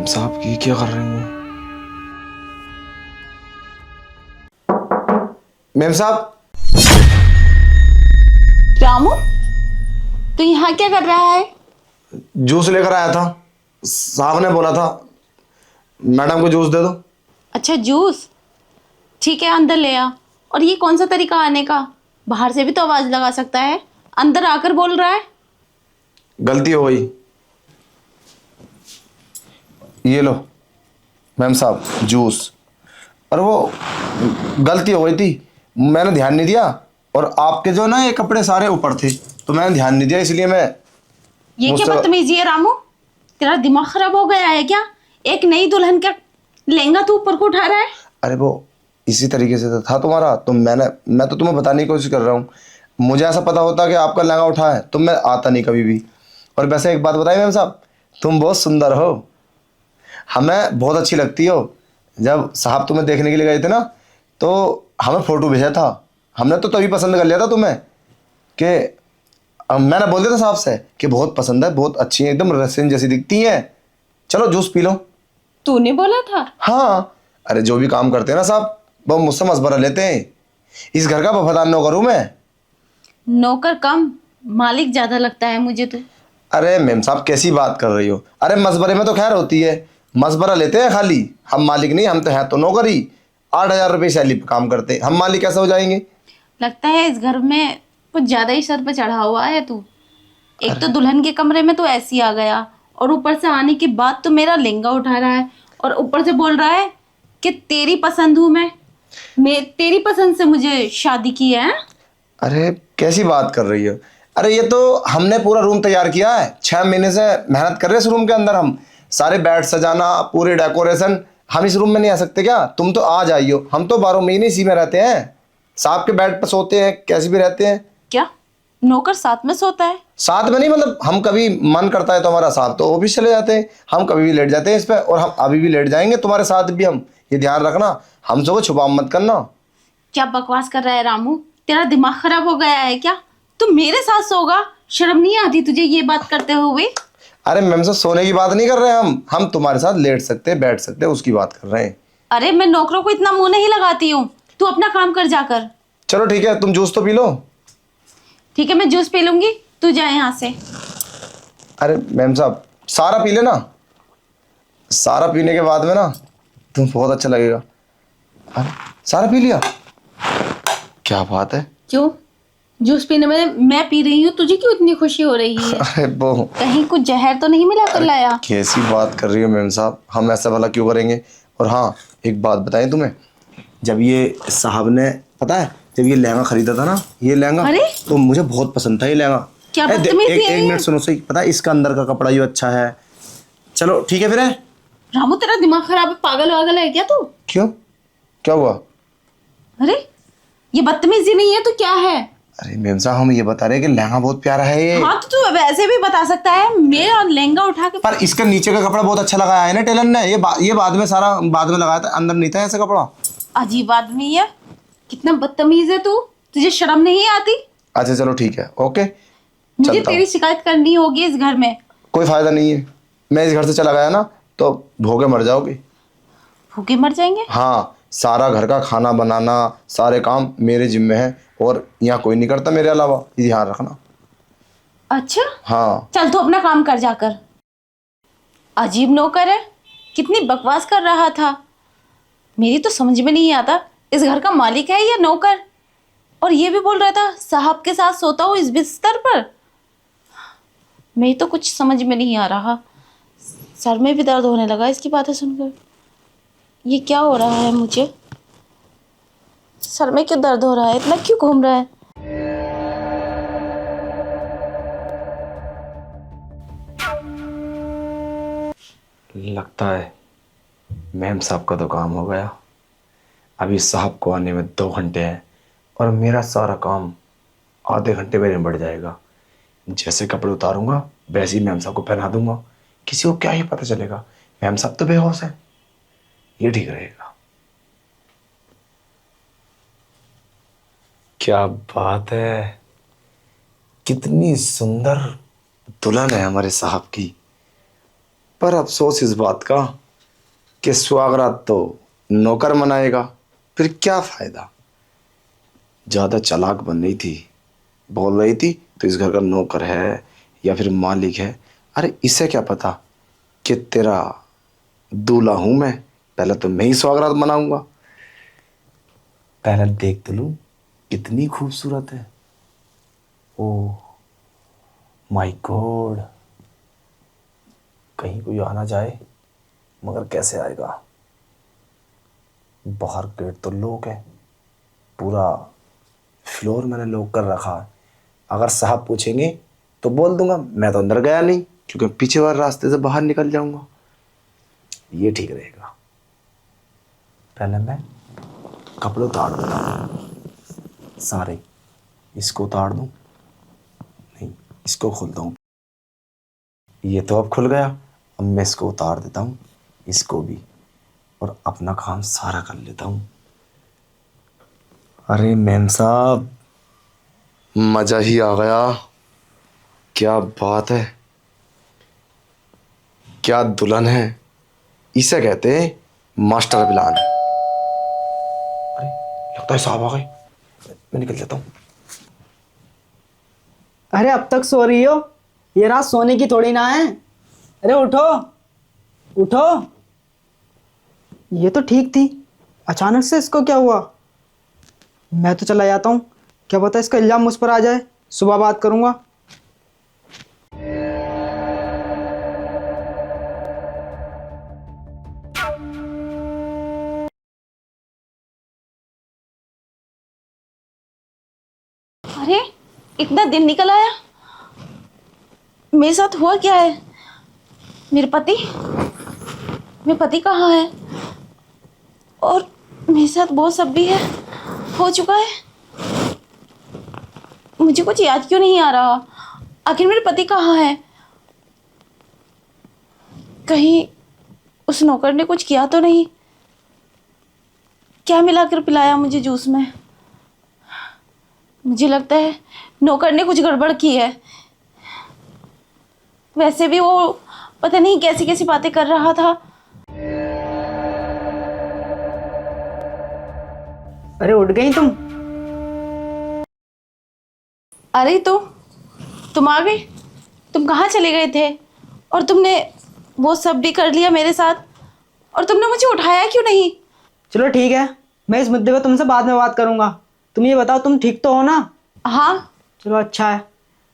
साहब ये क्या कर रही हैं? मैम साहब। रामू, तू यहाँ क्या कर रहा है? जूस लेकर आया था। साहब ने बोला था मैडम को जूस दे दो। अच्छा, जूस। ठीक है, अंदर ले आ। और ये कौन सा तरीका आने का? बाहर से भी तो आवाज लगा सकता है, अंदर आकर बोल रहा है। गलती हो गई। ये लो मैम साहब जूस। और वो गलती हो गई थी, मैंने ध्यान नहीं दिया। और आपके जो ना ये कपड़े सारे ऊपर थे तो मैंने ध्यान नहीं दिया, इसलिए मैं ये क्या मुझसे- बदतमीजी है रामू? तेरा दिमाग खराब हो गया है क्या? एक नई दुल्हन का लहंगा तू ऊपर को उठा रहा है? अरे वो इसी तरीके से तो था तुम्हारा, तो मैं तो तुम्हें बताने की कोशिश कर रहा हूँ। मुझे ऐसा पता होता कि आपका लहंगा उठा है तो मैं आता नहीं कभी भी। और वैसे एक बात बताइए मैम साहब, तुम बहुत सुंदर हो, हमें बहुत अच्छी लगती हो। जब साहब तुम्हें देखने के लिए गए थे ना तो हमें फ़ोटो भेजा था, हमने तो तभी पसंद कर लिया था तुम्हें कि मैंने बोल दिया था साहब से कि बहुत पसंद है, बहुत अच्छी है, एकदम रसीन जैसी दिखती हैं। चलो जूस पी लो। तूने बोला था? हाँ, अरे जो भी काम करते हैं ना साहब वो मुझसे मशवरा लेते हैं। इस घर का वफादार नौकर हूँ मैं। नौकर कम, मालिक ज्यादा लगता है मुझे तो। अरे मैम साहब कैसी बात कर रही हो? अरे मशवरे में तो खैर होती है, मशवरा लेते हैं खाली। हम मालिक नहीं, हम तो हैं तो नौकर ही। 8,000 रुपये सैलरी पे काम करते हैं, हम मालिक कैसे हो जाएंगे? लगता है इस घर में कुछ ज्यादा ही सर पे चढ़ा हुआ है तू। एक तो दुल्हन के कमरे में तो ऐसी आ गया, और ऊपर से आने के बाद तो मेरा लहंगा उठा रहा है, और ऊपर से बोल रहा है कि तेरी पसंद हूं मैं तेरी पसंद से मुझे शादी की है। अरे कैसी बात कर रही हो? अरे ये तो हमने पूरा रूम तैयार किया है, 6 महीने से मेहनत कर रहे हैं इस रूम के अंदर। हम सारे बेड सजाना, पूरे डेकोरेशन, हम इस रूम में नहीं आ सकते क्या? तुम तो आ जाइयो, हम तो 12 महीने इसी में रहते हैं, साहब के बेड पर सोते हैं, कैसे भी रहते हैं। क्या नौकर साथ में सोता है? साथ में नहीं, मतलब हम कभी मन करता है तो हमारा साहब तो ऑफिस चले जाते हैं, हम कभी भी लेट जाते हैं इस पे, और हम अभी भी लेट जाएंगे तुम्हारे साथ भी हम। ये ध्यान रखना, हमसे को छुपा मत करना। क्या बकवास कर रहा है रामू? तेरा दिमाग खराब हो गया है क्या? तू मेरे साथ सोगा? शर्म नहीं आती तुझे ये बात करते हुए? अरे मैम से सोने की बात नहीं कर रहे हैं हम तुम्हारे साथ लेट सकते हैं, बैठ सकते हैं, उसकी बात कर रहे हैं। अरे मैं नौकरों को इतना मुंह नहीं लगाती हूँ, तू अपना काम कर जाकर। चलो ठीक है, तुम जूस तो पी लो। ठीक है, मैं जूस पी लूंगी, तू जा यहाँ से। अरे मैम साहब सारा पी लेना, सारा पीने के बाद में ना तुम बहुत अच्छा लगेगा। अरे सारा पी लिया, क्या बात है। क्यों? जूस पीने में मैं पी रही हूँ, तुझे क्यों इतनी खुशी हो रही है? अरे वो कहीं कुछ जहर तो नहीं मिला कर लाया? कैसी बात कर रही हो मैम साहब, हम ऐसा भला क्यों करेंगे। और हाँ एक बात बताएं तुम्हें, जब ये साहब ने, पता है जब ये लहंगा खरीदा था ना, ये लहंगा, अरे? तो मुझे बहुत पसंद था ये लहंगा। क्या एक बदतमीजी है एक ये? मिनट सुनो सही, पता है इसका अंदर का कपड़ा ये अच्छा है। चलो ठीक है फिर है। रामू, तेरा दिमाग खराब है? पागल वागल है क्या तू? क्यों, क्या हुआ? अरे ये बदतमीजी नहीं है तो क्या है? अरे मैम साहब हम ये बता रहे हैं कि लहंगा बहुत प्यारा है ये। हाँ तो तू वैसे भी बता सकता है, मेरा लहंगा उठा के। पर इसका नीचे का कपड़ा बहुत अच्छा लगाया है ना टेलर ने, ये बाद में सारा बाद में लगाया था, अंदर नहीं था ऐसा कपड़ा। अजीब आदमी है, कितना बदतमीज है तू, तुझे शर्म नहीं आती? अच्छा चलो ठीक है, ओके मुझे चलता तेरी हूँ। शिकायत करनी होगी इस घर में। कोई फायदा नहीं है, मैं इस घर से चला गया ना तो भूखे मर जाओगे। भूखे मर जाएंगे? हाँ, सारा घर का खाना बनाना, सारे काम मेरे जिम्मे है, और यहाँ कोई नहीं करता मेरे अलावा, ये ध्यान रखना। अच्छा, हाँ चल तू अपना काम कर जाकर। अजीब नौकर है, कितनी बकवास कर रहा था। मेरी तो समझ में नहीं आता इस घर का मालिक है या नौकर। और ये भी बोल रहा था साहब के साथ सोता हूँ इस बिस्तर पर। मेरी तो कुछ समझ में नहीं आ रहा, सर में भी दर्द होने लगा इसकी बातें सुनकर। ये क्या हो रहा है मुझे? सर में क्यों दर्द हो रहा है, इतना क्यों घूम रहा है? लगता है मैम साहब का तो काम हो गया। अभी साहब को आने में 2 घंटे हैं और मेरा सारा काम आधे घंटे में निबट जाएगा। जैसे कपड़े उतारूंगा वैसे ही मैम साहब को पहना दूंगा, किसी को क्या ही पता चलेगा, मैम साहब तो बेहोश है। ये ठीक रहेगा। क्या बात है, कितनी सुंदर दुल्हन है हमारे साहब की। पर अफसोस इस बात का कि स्वागरात तो नौकर मनाएगा, फिर क्या फायदा। ज्यादा चालाक बन रही थी, बोल रही थी तो इस घर का नौकर है या फिर मालिक है। अरे इसे क्या पता कि तेरा दूल्हा हूं मैं। पहले तो मैं ही स्वागरात मनाऊंगा। पहले देख तो लूं कितनी खूबसूरत है। ओह माय गॉड, कहीं कोई आना जाए, मगर कैसे आएगा। बाहर गेट तो लॉक है, पूरा फ्लोर मैंने लॉक कर रखा है। अगर साहब पूछेंगे तो बोल दूंगा मैं तो अंदर गया नहीं, क्योंकि पीछे वाले रास्ते से बाहर निकल जाऊंगा। ये ठीक रहेगा। पहले मैं कपड़े उतार दूंगा सारे। इसको उतार दूं, नहीं इसको खोलता हूँ। ये तो अब खुल गया। अब मैं इसको उतार देता हूँ, इसको भी, और अपना काम सारा कर लेता हूँ। अरे मैम साहब, मजा ही आ गया। क्या बात है, क्या दुल्हन है। इसे कहते हैं मास्टर प्लान। अरे लगता है साहब आ गए, मैं निकल जाता हूँ। अरे अब तक सो रही हो? ये रात सोने की थोड़ी ना है। अरे उठो उठो। ये तो ठीक थी, अचानक से इसको क्या हुआ? मैं तो चला जाता हूँ, क्या पता इसका इल्जाम मुझ पर आ जाए। सुबह बात करूंगा। अरे इतना दिन निकल आया, मेरे साथ हुआ क्या है? मेरे पति कहाँ है? और मेरे साथ वो सब भी है, हो चुका है। मुझे कुछ याद क्यों नहीं आ रहा? आखिर मेरे पति कहाँ है? कहीं उस नौकर ने कुछ किया तो नहीं? क्या मिलाकर पिलाया मुझे जूस में? मुझे लगता है नौकर ने कुछ गड़बड़ की है। वैसे भी वो पता नहीं कैसी कैसी बातें कर रहा था। अरे उठ गई तुम? अरे तो तुम आ गए। तुम कहाँ चले गए थे? और तुमने वो सब भी कर लिया मेरे साथ, और तुमने मुझे उठाया क्यों नहीं? चलो ठीक है, मैं इस मुद्दे पर तुमसे बाद में बात करूंगा। तुम ये बताओ, तुम ठीक तो हो ना? हाँ। चलो अच्छा है।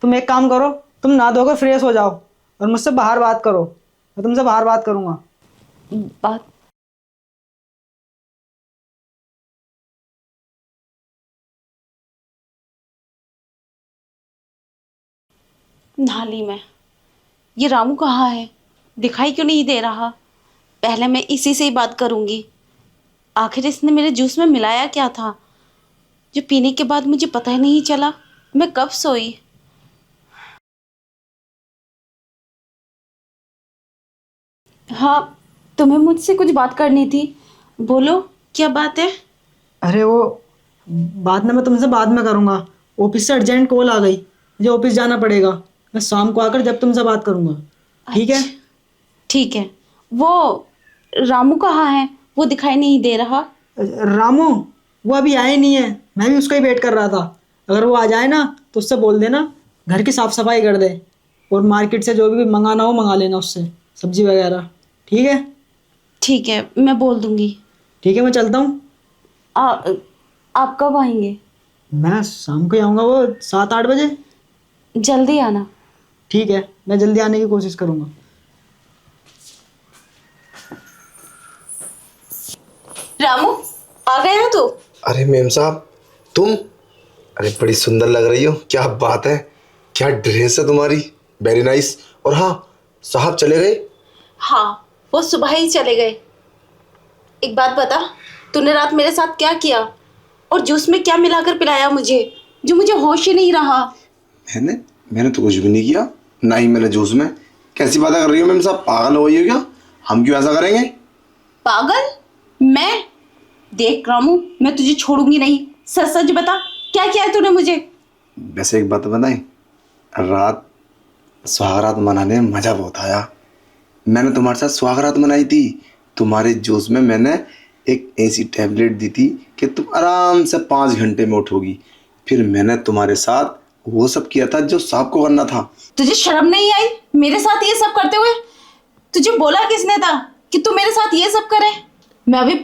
तुम एक काम करो, तुम नहा धोकर फ्रेश हो जाओ और मुझसे बाहर बात करो। मैं तुमसे बाहर बात करूंगा। बात नाली में। ये रामू कहाँ है? दिखाई क्यों नहीं दे रहा? पहले मैं इसी से ही बात करूंगी। आखिर इसने मेरे जूस में मिलाया क्या था जो पीने के बाद मुझे पता ही नहीं चला? मैं कब सोई? हाँ, तुम्हें मुझसे कुछ बात करनी थी, बोलो क्या बात है? अरे वो बात ना मैं तुमसे बाद में करूंगा। ऑफिस से अर्जेंट कॉल आ गई, मुझे ऑफिस जाना पड़ेगा। मैं शाम को आकर जब तुमसे बात करूंगा, ठीक है? अच्छा, ठीक है। वो रामू कहाँ है? वो दिखाई नहीं दे रहा। रामू, वो अभी आए नहीं है। मैं भी उसका ही वेट कर रहा था। अगर वो आ जाए ना तो उससे बोल देना घर की साफ सफाई कर दे, और मार्केट से जो भी मंगाना हो मंगा लेना उससे, सब्जी वगैरह। ठीक है? ठीक है, मैं बोल दूंगी। ठीक है, मैं चलता हूँ। आप कब आएंगे? मैं शाम को ही आऊँगा, वो 7-8 बजे। जल्दी आना। ठीक है, मैं जल्दी आने की कोशिश करूँगा। रामू, आ गया है तू? अरे मेम साहब, तुम? अरे बड़ी सुंदर लग रही हो। क्या बात है, क्या ड्रेस है तुम्हारी, वेरी नाइस। और हाँ, साहब चले गए? हाँ, वो सुबह ही चले गए। एक बात बता, तूने रात मेरे साथ क्या किया? और जूस में क्या मिलाकर पिलाया मुझे, जो मुझे होश ही नहीं रहा? मैंने तो कुछ भी नहीं किया, ना ही मैंने जूस में। कैसी बातें कर रही हो मेम साहब, पागल हो गई हो क्या? हम क्यों ऐसा करेंगे? पागल? मैं? देख रामू, मैं तुझे छोड़ूंगी नहीं। सच सच बता, क्या किया है तूने मुझे? वैसे एक बात बताएं, रात सुहागरात मनाने में मजा बहुत आया। मैंने तुम्हारे साथ स्वागरात मनाई थी। तुम्हारे जोश में मैंने एक ऐसी टैबलेट दी थी कि तुम आराम से 5 घंटे में उठोगी। फिर मैंने तुम्हारे साथ वो सब किया था जो सांप को करना था। तुझे शर्म नहीं आई मेरे साथ ये सब करते हुए? तुझे बोला किसने था कि तू मेरे साथ ये सब करे? मैं अभी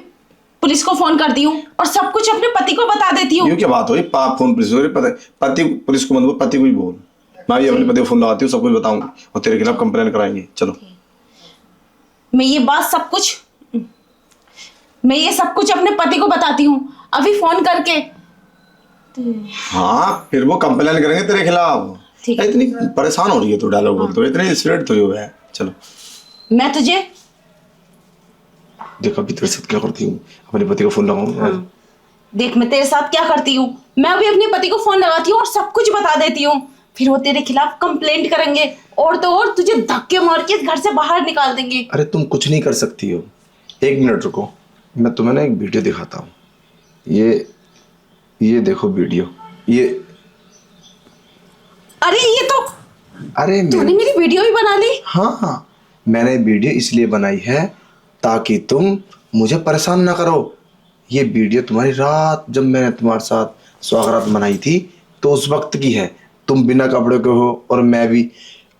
पुलिस को फोन करती हूँ और सब कुछ अपने पति को बता देती हूँ। यूँ क्या बात हुई? पाप फोन पुलिस को, पति पुलिस को मत बोल, पति को ही बोल। मैं भी अपने पति को फोन लगाती हूँ, सब कुछ बताऊंगी और तेरे खिलाफ कंप्लेन कराएंगे। चलो। मैं ये सब कुछ अपने पति को बताती हूँ अभी फोन करके। हाँ, फिर वो कंप्लेन करेंगे तेरे खिलाफ। ठीक है। इतनी परेशान हो रही है तू डायलॉग बोलते हुए, इतनी स्पिरिट तो जो है। चलो। मैं तुझे देख अभी तेरे साथ क्या करती हूँ, अपने पति को फोन लगाऊंगा। देख मैं तेरे साथ क्या करती हूँ। मैं अभी अपने पति को फोन लगाती हूँ और सब कुछ बता देती हूँ। फिर वो तेरे खिलाफ कंप्लेंट करेंगे और तो और तुझे धक्के मार के इस घर से बाहर निकाल देंगे। अरे तुम कुछ नहीं कर सकती हो। 1 मिनट रुको, मैं तुम्हें ना एक वीडियो दिखाता हूँ। ये देखो वीडियो। ये अरे ये तो अरे तूने मेरी वीडियो ही बना ली। हाँ, मैंने वीडियो इसलिए बनाई है ताकि तुम मुझे परेशान ना करो। ये वीडियो तुम्हारी रात जब मैंने तुम्हारे साथ स्वागरात मनाई थी तो उस वक्त की है। तुम बिना कपड़े के हो और मैं भी।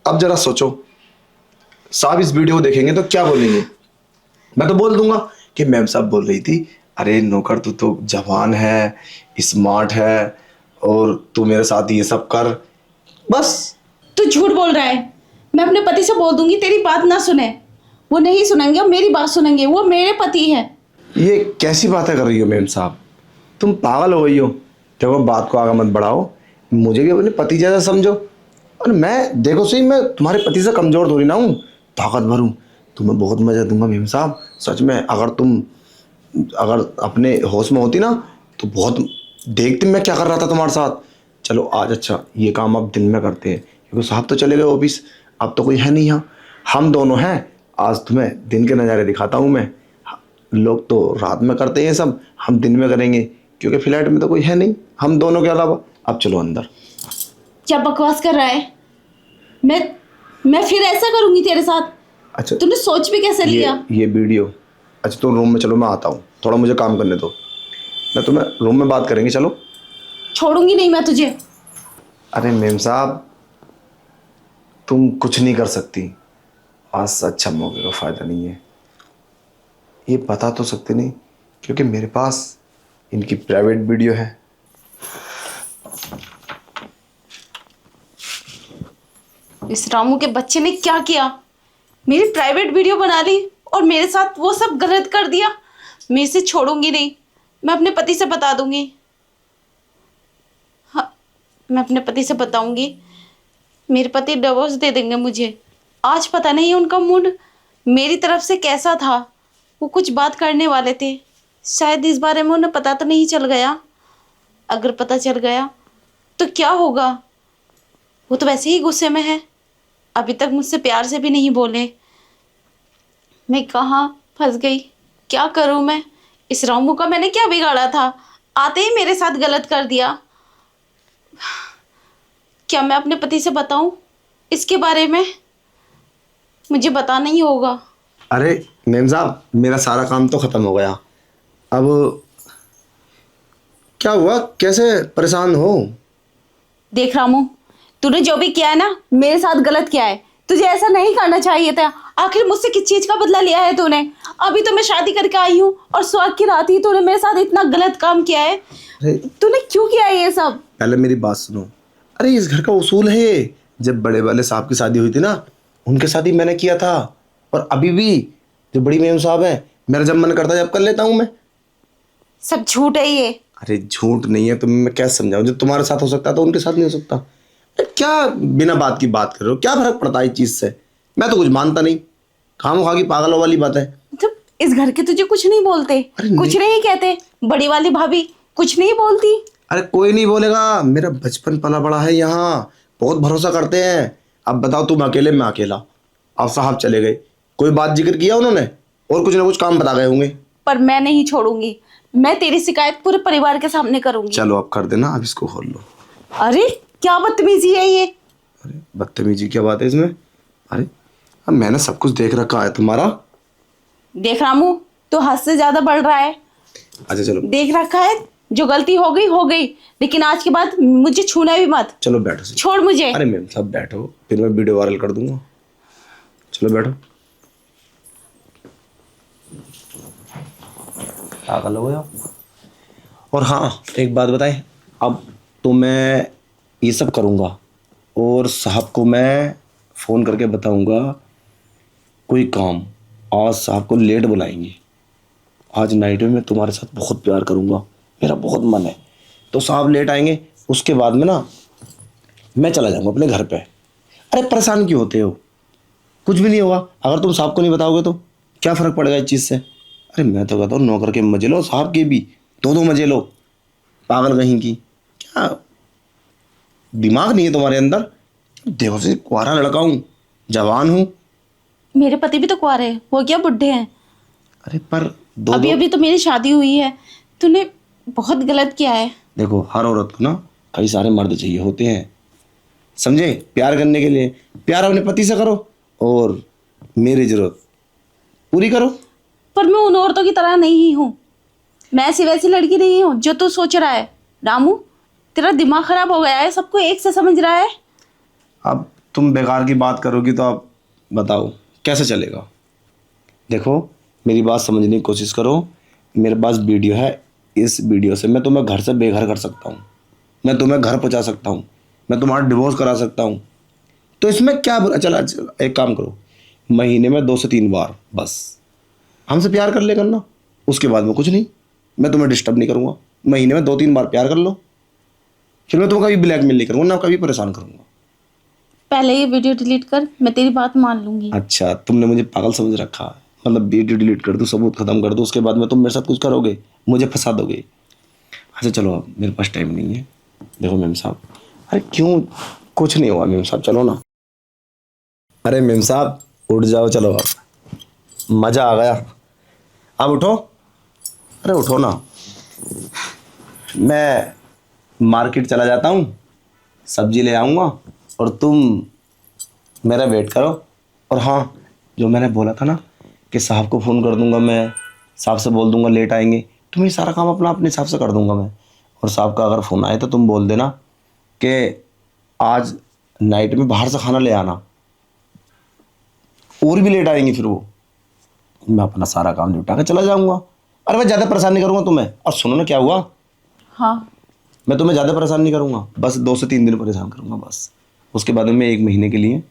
अब जरा सोचो, साहब इस वीडियो को देखेंगे तो क्या बोलेंगे? मैं तो बोल दूंगा कि मैम साहब बोल रही थी, अरे नौकर तू तो जवान है, स्मार्ट है और तू मेरे साथ ये सब कर। बस। तू झूठ बोल रहा है। मैं अपने पति से बोल दूंगी तेरी बात ना सुने। वो नहीं सुनेंगे और मेरी बात सुनेंगे। वो मेरे पति है। ये कैसी बातें कर रही हो मैम साहब? तुम पागल हो गई हो। देखो बात को आगे मत बढ़ाओ, मुझे भी अपने पति जैसा समझो। और मैं देखो सही, मैं तुम्हारे पति से कमजोर थोड़ी ना हूँ, ताकतवर हूँ। तुम्हें बहुत मजा दूंगा मैम साहब, सच में। अगर अपने होश में होती ना तो बहुत देखती मैं क्या कर रहा था तुम्हारे साथ। चलो आज अच्छा ये काम अब दिन में करते हैं क्योंकि साहब तो चले गए ऑफिस, अब तो कोई है नहीं यहाँ, हम दोनों हैं। आज तुम्हें दिन के नज़ारे दिखाता हूँ मैं। लोग तो रात में करते हैं सब, हम दिन में करेंगे क्योंकि फ्लैट में तो कोई है नहीं हम दोनों के अलावा। अब चलो अंदर। क्या बकवास कर रहा है? मैं फिर ऐसा करूंगी तेरे साथ? अच्छा तूने सोच भी कैसे लिया? ये वीडियो। अच्छा तुम रूम में चलो, मैं आता हूँ, थोड़ा मुझे काम करने दो। मैं तुम्हें रूम में बात करेंगे। चलो। छोड़ूंगी नहीं मैं तुझे। अरे मैम साहब तुम कुछ नहीं कर सकती। आज से अच्छा मौके का फ़ायदा नहीं है। ये बता तो सकते नहीं क्योंकि मेरे पास इनकी प्राइवेट वीडियो है। इस रामू के बच्चे ने क्या किया? मेरी प्राइवेट वीडियो बना ली और मेरे साथ वो सब गलत कर दिया। मैं इसे छोड़ूंगी नहीं। मैं अपने पति से बता दूंगी। हाँ, मैं अपने पति से बताऊंगी। मेरे पति डिवोर्स दे देंगे मुझे। आज पता नहीं उनका मूड मेरी तरफ से कैसा था। वो कुछ बात करने वाले थे, शायद इस बारे में उन्हें पता तो नहीं चल गया। अगर पता चल गया तो क्या होगा? वो तो वैसे ही गुस्से में है, अभी तक मुझसे प्यार से भी नहीं बोले। मैं कहाँ फंस गई? क्या करूँ मैं? इस रामू का मैंने क्या बिगाड़ा था? आते ही मेरे साथ गलत कर दिया। क्या मैं अपने पति से बताऊं इसके बारे में? मुझे बताना ही होगा। अरे मैम साहब मेरा सारा काम तो ख़त्म हो गया। अब क्या हुआ, कैसे परेशान हो? देख रामू, तूने जो भी किया है ना मेरे साथ गलत किया है। तुझे ऐसा नहीं करना चाहिए था। आखिर मुझसे किस चीज का बदला लिया है तूने? अभी तो मैं शादी करके आई हूँ और सुहाग की रात ही तूने मेरे साथ इतना गलत काम किया है। तूने क्यों किया है ये सब? पहले मेरी बात सुनो। अरे इस घर का उसूल है ये। जब बड़े वाले साहब की शादी हुई थी ना, उनके साथ ही मैंने किया था। और अभी भी जो बड़ी मेम साहब है, मेरा जब मन करता है जब कर लेता हूँ मैं। सब झूठ है ये। अरे झूठ नहीं है तो मैं क्या समझाऊं? जो तुम्हारे साथ हो सकता है तो उनके साथ नहीं हो सकता। क्या बिना बात की बात कर रहे हो? क्या फर्क पड़ता है इस चीज से? मैं तो कुछ मानता नहीं। खामोखा की पागलों वाली बात है। मतलब इस घर के तुझे कुछ नहीं बोलते? कुछ नहीं कहते? बड़ी वाली भाभी कुछ नहीं बोलती? अरे कोई नहीं बोलेगा, मेरा बचपन पला बड़ा है यहाँ, बहुत भरोसा करते हैं। अब बताओ तुम अकेले, मैं अकेला। अब साहब चले गए, कोई बात जिक्र किया उन्होंने? और कुछ ना कुछ काम बता गए होंगे। पर मैं नहीं छोड़ूंगी। मैं तेरी शिकायत पूरे परिवार के सामने करूंगी। चलो अब कर देना, अब इसको खोल लो। अरे क्या बदतमीजी है ये? अरे बदतमीजी क्या बात है इसमें? अरे अब मैंने सब कुछ देख रखा है तुम्हारा। देख रामू, तो हद से ज्यादा बढ़ रहा है। अच्छा चलो देख रखा है, जो गलती हो गई, लेकिन आज के बाद मुझे छूना भी मत। चलो बैठो। छोड़ मुझे। अरे मैम साहब बैठो, फिर मैं वीडियो वायरल कर दूंगा। चलो बैठो। पागल हो गया। और हाँ एक बात बताएं, अब तो मैं ये सब करूँगा और साहब को मैं फ़ोन करके बताऊँगा कोई काम। आज साहब को लेट बुलाएंगे। आज नाइट में मैं तुम्हारे साथ बहुत प्यार करूँगा, मेरा बहुत मन है। तो साहब लेट आएंगे, उसके बाद में ना मैं चला जाऊँगा अपने घर पे। अरे परेशान क्यों होते हो, कुछ भी नहीं होगा। अगर तुम साहब को नहीं बताओगे तो क्या फ़र्क पड़ेगा इस चीज़ से। अरे मैं तो कहता हूँ नौकर के मजे लो, साहब के भी दो मजे लो। पागल कहीं की, क्या दिमाग नहीं है तुम्हारे अंदर। देखो से कुंवारा लड़का हूँ, जवान हूँ। मेरे पति भी तो कुंवारे हैं, वो क्या बुढ़े हैं। अरे पर दो अभी अभी तो मेरी शादी हुई है। तूने बहुत गलत किया है। देखो हर औरत को ना कई सारे मर्द चाहिए होते हैं, समझे। प्यार करने के लिए प्यार अपने पति से करो और मेरी जरूरत पूरी करो। पर मैं उन औरतों की तरह नहीं हूँ। मैं ऐसी वैसी लड़की नहीं हूँ जो तू सोच रहा है। रामू, तेरा दिमाग खराब हो गया है, सबको एक से समझ रहा है। अब तुम बेकार की बात करोगी तो अब बताओ कैसे चलेगा। देखो मेरी बात समझने की कोशिश करो। मेरे पास वीडियो है, इस वीडियो से मैं तुम्हें घर से बेघर कर सकता हूँ, मैं तुम्हें घर पहुँचा सकता हूँ, मैं तुम्हारा डिवोर्स करा सकता हूँ। तो इसमें क्या बुरा। चला एक काम करो, महीने में 2 से 3 बार बस हमसे प्यार कर ले करना, उसके बाद में कुछ नहीं। मैं तुम्हें डिस्टर्ब नहीं करूँगा। महीने में 2-3 बार प्यार कर लो, फिर मैं तुम्हें कभी ब्लैकमेल नहीं करूँगा, ना कभी परेशान करूँगा। पहले ये वीडियो डिलीट कर, मैं तेरी बात मान लूंगी। अच्छा तुमने मुझे पागल समझ रखा है, मतलब वीडियो डिलीट कर दूँ, सबूत खत्म कर दूँ, उसके बाद में तुम मेरे साथ कुछ करोगे, मुझे फंसा दोगे। अच्छा चलो अब मेरे पास टाइम नहीं है। देखो मेम साहब, अरे क्यों, कुछ नहीं हुआ मेम साहब, चलो ना। अरे मेम साहब उठ जाओ, चलो अब मज़ा आ गया। अब उठो, अरे उठो ना। मैं मार्केट चला जाता हूँ, सब्जी ले आऊँगा और तुम मेरा वेट करो। और हाँ, जो मैंने बोला था ना कि साहब को फ़ोन कर दूंगा, मैं साहब से बोल दूंगा लेट आएंगे, तो मैं सारा काम अपने हिसाब से कर दूंगा मैं। और साहब का अगर फ़ोन आए तो तुम बोल देना कि आज नाइट में बाहर से खाना ले आना, और भी लेट आएंगे फिर वो। मैं अपना सारा काम निपटा के चला जाऊंगा। अरे मैं ज़्यादा परेशान नहीं करूँगा तुम्हें। और सुनो ना क्या हुआ, हाँ, मैं तुम्हें ज़्यादा परेशान नहीं करूँगा, बस 2 से 3 दिन परेशान करूँगा बस। उसके बाद में मैं 1 महीने के लिए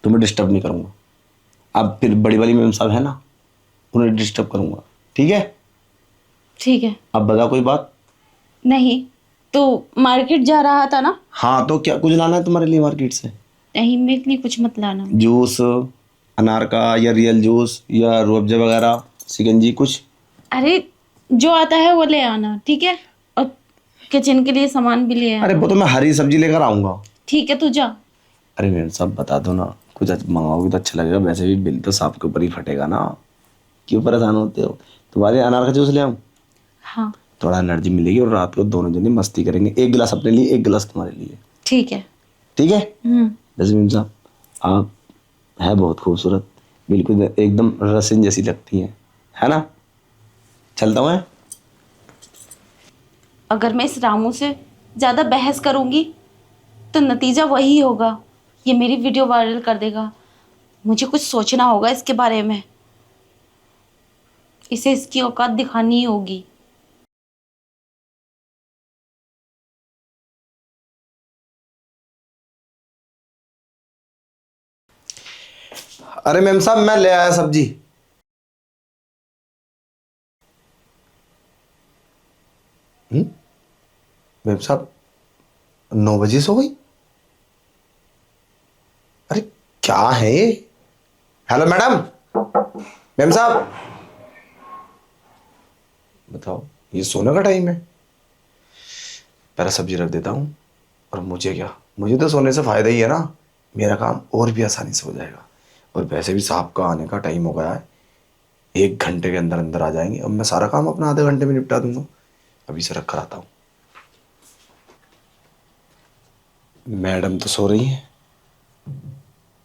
तुम्हें डिस्टर्ब नहीं करूँगा। अब फिर बड़ी वाली मैम साहब है ना, उन्हें डिस्टर्ब करूँगा, ठीक है। ठीक है। अब बता कोई बात। नहीं, तो मार्केट जा रहा था ना? हाँ तो क्या कुछ लाना है तुम्हारे लिए मार्केट से? नहीं, मेरे लिए कुछ मत लाना। जूस, अनार का या रियल जूस या रूह अफ़ज़ा वगैरह, शिकंजी कुछ। अरे जो आता है वो ले आना, ठीक है। और किचन के लिए सामान भी ले आना। अरे वो तो मैं हरी सब्जी लेकर आऊँगा। ठीक है, तू जा। अरे मेरे साहब बता दो ना, कुछ मंगाओगे तो अच्छा लगेगा, वैसे भी बिल तो सांप के ऊपर ही फटेगा ना, क्यों परेशान होते हो। तुम्हारे अनार का जूस ले आऊँ, हाँ थोड़ा एनर्जी मिलेगी और रात को दोनों जने मस्ती करेंगे। 1 गिलास अपने लिए, 1 गिलास तुम्हारे लिए, ठीक है। ठीक है। हम्म। वैसे मेम साहब आप है बहुत खूबसूरत, बिल्कुल एकदम रसिन जैसी लगती हैं, है ना। चलता हूँ मैं। अगर मैं इस रामू से ज़्यादा बहस करूंगी तो नतीजा वही होगा, ये मेरी वीडियो वायरल कर देगा। मुझे कुछ सोचना होगा इसके बारे में, इसे इसकी औकात दिखानी ही होगी। अरे मेम साहब मैं ले आया सब्जी। मेम साहब 9 बजे सो गई। अरे क्या है ये। हेलो मैडम, मेम साहब बताओ, ये सोने का टाइम है। पहले सब्जी रख देता हूँ। और मुझे क्या, मुझे तो सोने से फायदा ही है ना, मेरा काम और भी आसानी से हो जाएगा। और वैसे भी साहब का आने का टाइम हो गया है, 1 घंटे के अंदर अंदर आ जाएंगे। अब मैं सारा काम अपना आधे घंटे में निपटा दूंगा। अभी से रख कर आता हूँ। मैडम तो सो रही हैं,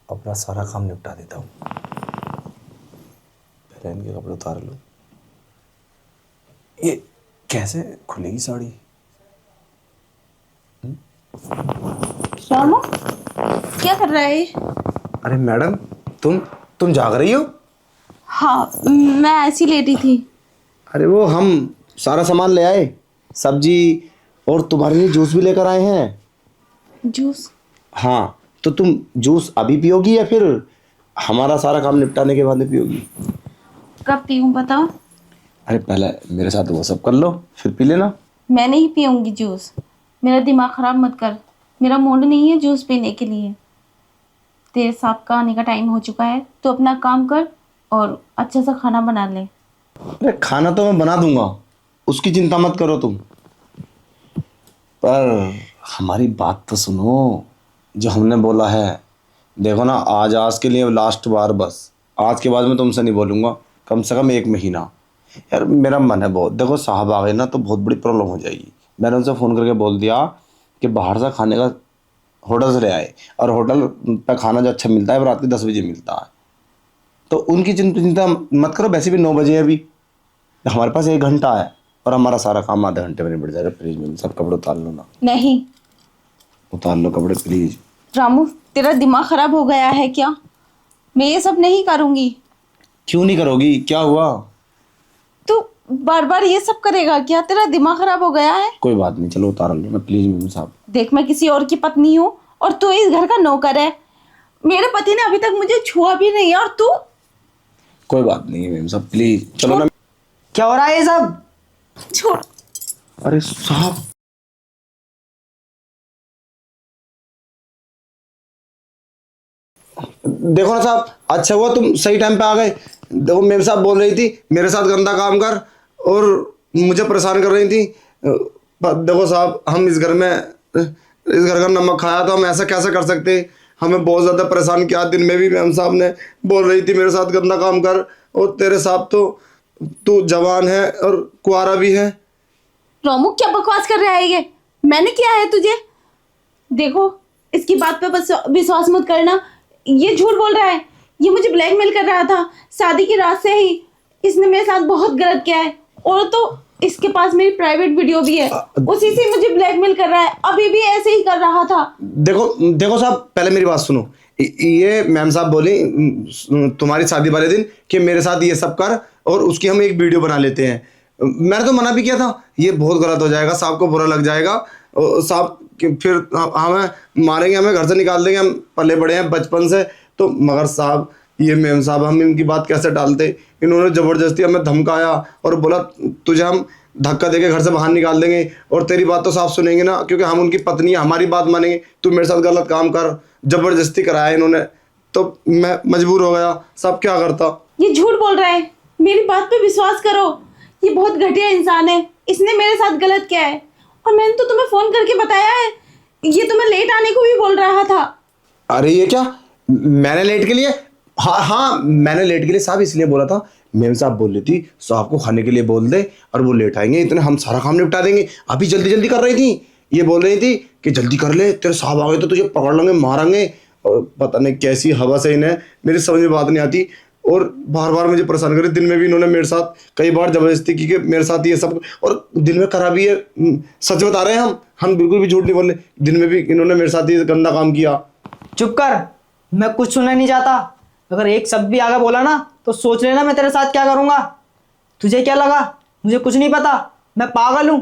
अपना सारा काम निपटा देता हूँ। पहले इनके कपड़े उतार लूँ। ये कैसे खुलेगी साड़ी? रामू क्या कर रहा है? अरे मैडम, तुम जाग रही हो? हाँ, मैं ऐसी लेटी थी। अरे वो हम सारा सामान ले आए, सब्जी, और तुम्हारे लिए जूस भी लेकर आए हैं। जूस? हाँ, तो तुम जूस अभी पियोगी या फिर हमारा सारा काम निपटाने के बाद में पियोगी? कब पीऊँ बताओ? अरे पहले मेरे साथ वो सब कर लो, फिर पी लेना। मैं नहीं पीऊँगी जूस। मेरा दिमाग ख़राब मत कर। मेरा मूड नहीं है जूस पीने के लिए। तेरे साहब का आने का टाइम हो चुका है, तो अपना काम कर और अच्छा सा खाना बना ले। अरे खाना तो मैं बना दूंगा, उसकी चिंता मत करो तुम। पर हमारी बात तो सुनो, जो हमने बोला है। देखो ना, आज के लिए लास्ट बार, बस आज के बाद मैं तुमसे नहीं बोलूँगा, कम से कम 1 महीना। यार मेरा मन है बहुत। देखो साहब आ गए ना तो बहुत बड़ी प्रॉब्लम हो जाएगी। मैंने उनसे फ़ोन करके बोल दिया कि बाहर से खाने का होटल से ले आए, और होटल का खाना जो अच्छा मिलता है वो रात के 10 बजे मिलता है। तो उनकी चिंता मत करो, वैसे भी 9 बजे है अभी। हमारे पास 1 घंटा है और हमारा सारा काम आधे घंटे में निपट जाएगा। प्लीज मैम, सब कपड़े उतार लो ना। नहीं उतार लो कपड़े प्लीज। रामू, तेरा दिमाग ख़राब हो गया है क्या? मैं ये सब नहीं करूँगी। क्यों नहीं करोगी? क्या हुआ? तू बार बार ये सब करेगा क्या? तेरा दिमाग ख़राब हो गया है? कोई बात नहीं, चलो उतार लो ना प्लीज मैम साहब। देख, मैं किसी और की पत्नी हूँ और तू इस घर का नौकर है। मेरे पति ने अभी तक मुझे छुआ भी नहीं है, और तू। कोई बात नहीं मैम साहब, प्लीज चलो ना। क्या हो रहा है ये सब? छोड़। अरे साहब, देखो ना साहब, अच्छा हुआ तुम सही टाइम पे आ गए। देखो मेम साहब बोल रही थी मेरे साथ गंदा काम कर, और मुझे परेशान कर रही थी। देखो साहब, हम इस घर में, इस घर का नमक खाया तो हम ऐसा कैसे कर सकते? हमें बहुत ज़्यादा परेशान किया। दिन में भी मैम साहब ने बोल रही थी मेरे साथ गंदा काम कर, और तेरे साहब तो, तू जवान है और कुआरा भी है। रामू, क्या बकवास कर रहा है ये? मैंने किया है तुझे? देखो, इसकी बात पे बस विश्वास मत करना। ये झूठ बोल रहा है। ये मुझे ब्लैकमेल कर रहा था शादी की रात से ही। इसने मेरे साथ बहुत गलत किया है, और तो इसके पास मेरी प्राइवेट वीडियो भी है। उसी से मुझे ब्लैकमेल कर रहा है। अभी भी ऐसे ही कर रहा था। देखो देखो साहब, पहले मेरी बात सुनो। ये मैम साहब बोली तुम्हारी शादी वाले दिन कि मेरे साथ ये सब कर, और उसकी हम एक वीडियो बना लेते हैं। मैंने तो मना भी किया था, ये बहुत गलत हो जाएगा, साहब को बुरा लग जाएगा, और साहब फिर हमें मारेंगे, हमें घर से निकाल देंगे, हम पले बड़े हैं बचपन से। तो मगर साहब, ये मैम साहब, हम इनकी बात कैसे डालते? इन्होंने ज़बरदस्ती हमें धमकाया और बोला तुझे हम धक्का देके घर से बाहर निकाल देंगे, और तेरी बात तो साफ सुनेंगे ना, क्योंकि हम उनकी पत्नी है, हमारी बात मानेंगे। तू मेरे साथ गलत काम कर, ज़बरदस्ती कराया इन्होंने, तो मैं मजबूर हो गया। सब क्या करता? ये झूठ बोल रहा है। मेरी बात पे विश्वास करो। ये बहुत घटिया इंसान है। इसने मेरे साथ गलत किया है, और मैंने तो तुम्हें फोन करके बताया है। ये तुम्हें लेट आने को भी बोल रहा था। अरे ये क्या, मैंने लेट के लिए? हाँ, मैंने लेट के लिए साहब इसलिए बोला था, मैम साहब बोल रही थी साहब को खाने के लिए बोल दे, और वो लेट आएंगे, इतने हम सारा काम निपटा देंगे। अभी जल्दी जल्दी कर रही थी, ये बोल रही थी कि जल्दी कर ले, तेरे साहब आ गए तो तुझे पकड़ लेंगे, मारेंगे। और पता नहीं कैसी हवा से इन्हें, मेरी समझ में बात नहीं आती, और बार बार मुझे परेशान करे। दिन में भी इन्होंने मेरे साथ कई बार ज़बरदस्ती की कि मेरे साथ ये सब, और दिन में करा भी है। सच बता रहे हैं हम बिल्कुल भी झूठ नहीं बोल रहे। दिन में भी इन्होंने मेरे साथ ये गंदा काम किया। चुप कर, मैं कुछ सुनना नहीं चाहता। अगर एक शब्द भी आगे बोला ना तो सोच लेना मैं तेरे साथ क्या करूँगा। तुझे क्या लगा मुझे कुछ नहीं पता? मैं पागल हूँ?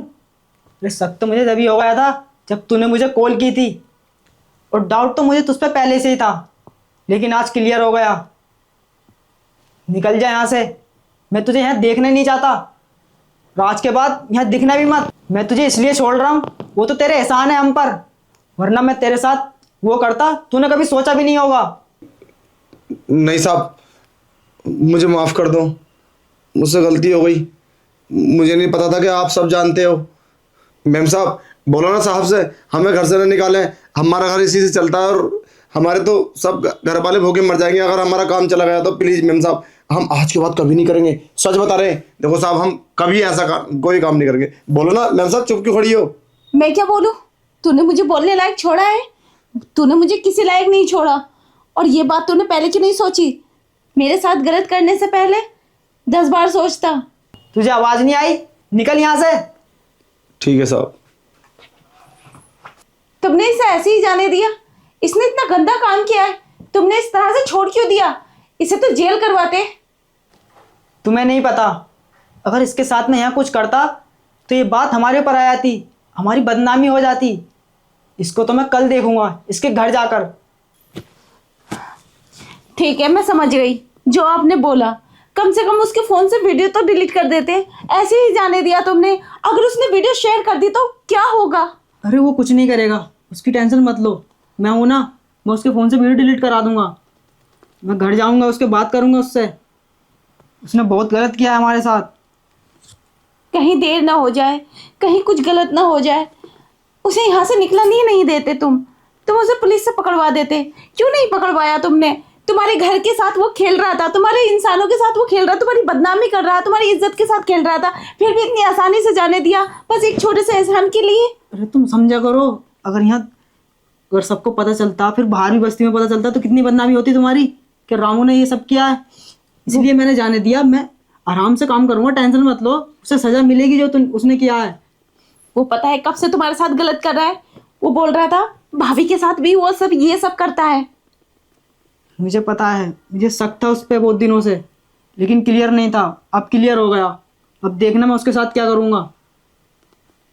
अरे शक तो मुझे तभी हो गया था जब तूने मुझे कॉल की थी, और डाउट तो मुझे तुझ पे पहले से ही था, लेकिन आज क्लियर हो गया। निकल जा यहाँ से, मैं तुझे यहाँ देखने नहीं चाहता। आज के बाद यहाँ दिखना भी मत। मैं तुझे इसलिए छोड़ रहा हूँ, वो तो तेरे एहसान है हम पर, वरना मैं तेरे साथ वो करता तूने कभी सोचा भी नहीं होगा। नहीं साहब, मुझे माफ़ कर दो, मुझसे गलती हो गई। मुझे नहीं पता था कि आप सब जानते हो। मैम साहब, बोलो ना साहब से हमें घर से न निकालें, हमारा घर इसी से चलता है, और हमारे तो सब घर वाले भूखे मर जाएंगे अगर हमारा काम चला गया तो। प्लीज़ मैम साहब, हम आज के बाद कभी नहीं करेंगे, सच बता रहे हैं। देखो साहब, हम कभी ऐसा कोई काम नहीं करेंगे। बोलो ना मैम साहब, चुप क्यों खड़ी हो? मैं क्या बोलूं? तूने मुझे बोलने लायक छोड़ा है? तूने मुझे किसी लायक नहीं छोड़ा। और ये बात तूने पहले क्यों नहीं सोची? मेरे साथ गलत करने से पहले 10 बार सोचता। तुझे आवाज नहीं आई? निकल यहाँ से। ठीक है साहब। तुमने इसे ऐसे ही जाने दिया? इसने इतना गंदा काम किया है, तुमने इस तरह से छोड़ क्यों दिया? इसे तो जेल करवाते। तुम्हें नहीं पता, अगर इसके साथ में यहाँ कुछ करता तो ये बात हमारे ऊपर आ जाती, हमारी बदनामी हो जाती। इसको तो मैं कल देखूंगा, इसके घर जाकर। ठीक है, मैं समझ गई जो आपने बोला। कम से कम उसके फोन से वीडियो तो डिलीट कर देते। ऐसे ही जाने दिया तुमने। अगर उसने वीडियो शेयर कर दी तो क्या होगा? अरे वो कुछ नहीं करेगा, उसकी टेंशन मत लो। मैं हूं ना, मैं उसके फ़ोन से वीडियो डिलीट करा दूंगा। मैं घर जाऊंगा, उसके बात करूंगा उससे। उसने बहुत गलत किया है हमारे साथ। कहीं देर ना हो जाए, कहीं कुछ गलत ना हो जाए। उसे यहाँ से निकलने ही नहीं देते तुम उसे पुलिस से पकड़वा देते। क्यों नहीं पकड़वाया तुमने? तुम्हारे घर के साथ वो खेल रहा था, तुम्हारे इंसानों के साथ वो खेल रहा, तुम्हारी बदनामी कर रहा, तुम्हारी इज्जत के साथ खेल रहा था, फिर भी इतनी आसानी से जाने दिया बस एक छोटे से एहसान के लिए। अरे तुम समझा करो, अगर सबको पता चलता, फिर बाहर भी बस्ती में पता चलता तो कितनी बदनामी होती तुम्हारी कि रामू ने ये सब किया है। इसलिए मैंने जाने दिया। मैं आराम से काम करूंगा, टेंशन मत लो। उसे सजा मिलेगी जो उसने किया है। वो पता है कब से तुम्हारे साथ गलत कर रहा है। वो बोल रहा था भाभी के साथ भी वो सब ये सब करता है। मुझे पता है, मुझे शक था उस पर बहुत दिनों से, लेकिन क्लियर नहीं था। अब क्लियर हो गया। अब देखना मैं उसके साथ क्या करूंगा।